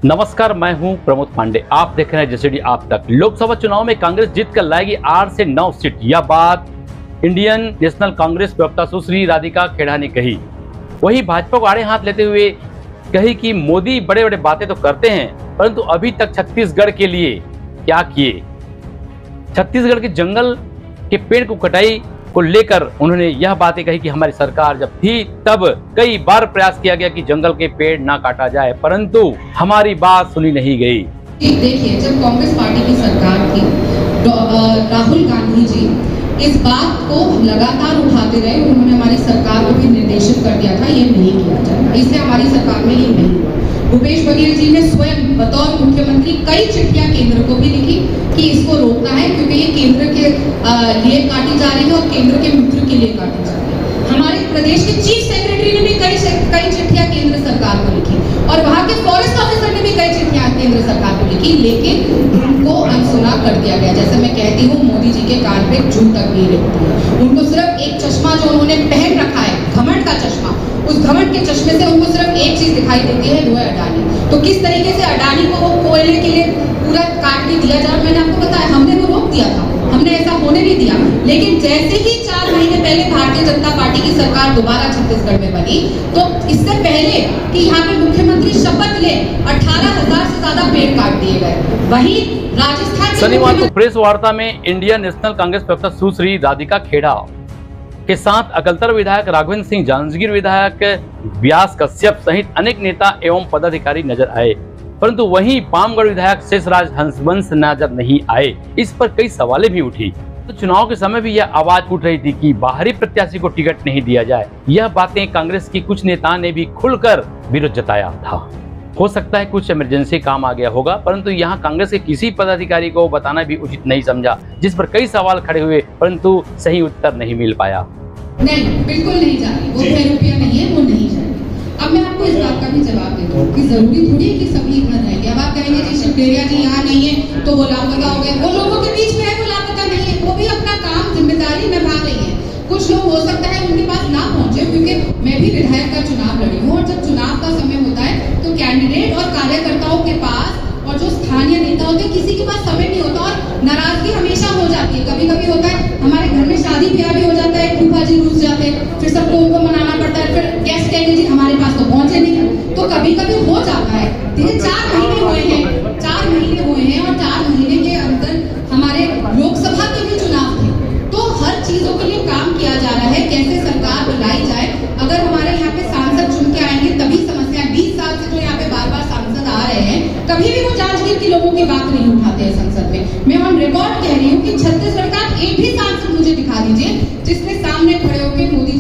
नमस्कार, मैं हूं प्रमोद पांडे। आप देख रहे हैं जेसीडी आप तक। लोकसभा चुनाव में कांग्रेस जीत कर लाएगी 8 से 9 सीट। यह बात इंडियन नेशनल कांग्रेस प्रवक्ता सुश्री राधिका खेड़ा ने कही। वहीं भाजपा को आड़े हाथ लेते हुए कही कि मोदी बड़े बड़े बातें तो करते हैं, परंतु अभी तक छत्तीसगढ़ के लिए क्या किए। छत्तीसगढ़ के जंगल के पेड़ को कटाई को लेकर उन्होंने यह बातें कही कि हमारी सरकार जब थी तब कई बार प्रयास किया गया कि जंगल के पेड़ ना काटा जाए, परंतु हमारी बात सुनी नहीं गई। देखिए, जब कांग्रेस पार्टी की सरकार थी, राहुल गांधी जी इस बात को लगातार उठाते रहे। उन्होंने हमारी सरकार को भी निर्देशित कर दिया था ये नहीं किया जाएगा, इससे हमारी सरकार में ये नहीं हुआ। भूपेश बघेल जी ने स्वयं बतौर मुख्यमंत्री कई चिट्ठियां केंद्र को भी लिखी कि इसको रोकना है, क्योंकि ये केंद्र के लिए काटी जा रही है और केंद्र के मित्र के लिए काटी जा रही है। हमारे प्रदेश के चीफ सेक्रेटरी ने भी कई चिट्ठियां केंद्र सरकार को लिखी और वहां के फॉरेस्ट ऑफिसर ने भी कई चिट्ठियां केंद्र सरकार को लिखी, लेकिन उनको अनसुना कर दिया गया। जैसे मैं कहती हूँ, मोदी जी के कान पे जूं तक नहीं लगती है। उनको सिर्फ एक चश्मा जो उन्होंने पहन रखा है, घमंड का चश्मा, उस घमंड के चश्मे से उनको सिर्फ एक चीज दिखाई देती है, वो है अडानी। तो किस तरीके से अडानी को वो कोयले के लिए पूरा काट के दिया जाए, मैंने आपको बताया, हमने वो रोक दिया था, हमने ऐसा होने नहीं दिया। लेकिन जैसे ही 4 महीने पहले भारतीय जनता पार्टी की सरकार दोबारा छत्तीसगढ़ में बनी, तो इससे पहले कि यहाँ पे मुख्यमंत्री शपथ ले 18,000 से ज्यादा पेड़ काट दिए गए। वहीं राजस्थान शनिवार को प्रेस वार्ता में इंडियन नेशनल कांग्रेस प्रवक्ता सुश्री राधिका खेड़ा के साथ अकलतर विधायक राघवेंद्र सिंह, जांजगीर विधायक व्यास कश्यप सहित अनेक नेता एवं पदाधिकारी नजर आए, परंतु वहीं पामगढ़ विधायक शेषराज हंसवंश नजर नहीं आए। इस पर कई सवालें भी उठी। तो चुनाव के समय भी यह आवाज उठ रही थी कि बाहरी प्रत्याशी को टिकट नहीं दिया जाए। यह बातें कांग्रेस की कुछ नेताओं ने भी खुलकर विरोध जताया था। हो सकता है कुछ इमरजेंसी काम आ गया होगा, परंतु यहाँ कांग्रेस के किसी पदाधिकारी को बताना भी उचित नहीं समझा, जिस पर कई सवाल खड़े हुए, परंतु सही उत्तर नहीं मिल पाया। नहीं, बिल्कुल नहीं जा रही, वो 6 रुपया नहीं है, वो नहीं जाएगी। अब मैं आपको इस बात का भी जवाब देता हूँ कि जरूरी थोड़ी है कि सभी इधर रहेंगे। अब आप कहेंगे जी शिवडेरिया जी यहाँ नहीं है तो वो लापता हो गए। वो लोगों के बीच में है, वो लापता नहीं है, वो भी अपना काम जिम्मेदारी निभा रही है। कुछ लोग हो सकता है उनके पास ना पहुंचे, क्योंकि मैं भी विधायक का चुनाव लड़ी हूँ, और जब चुनाव का समय होता है तो कैंडिडेट और कार्यकर्ताओं के पास और जो स्थानीय नेता होते हैं, किसी के पास समय नहीं होता और नाराजगी हमेशा हो जाती है। कभी कभी होता है, हमारे घर में शादी ब्याह भी हो जाता है, फूफा जी रूस जाते हैं, फिर सब लोगों को मनाना पड़ता है, फिर गेस्ट कहेंगे जी हमारे पास तो पहुंचे नहीं। तो कभी कभी हो जाता है। 4 महीने हुए हैं, 4 महीने हुए हैं, और 4 महीने के अंदर हमारे लोकसभा के भी चुनाव थे। तो हर चीजों के लिए काम किया जा रहा है, कैसे सरकार बुलाई जाए। अगर हमारे यहाँ पे सांसद चुन के आएंगे तभी समस्या। 20 साल से जो यहाँ पे बार बार सांसद आ रहे हैं, कभी भी वो जांजगीर के लोगों की बात नहीं उठाते हैं संसद में। मैं ऑन रिकॉर्ड कह रही हूँ कि छत्तीसगढ़ का एक भी सांसद मुझे दिखा दीजिए जिसने सामने खड़े होकर मोदी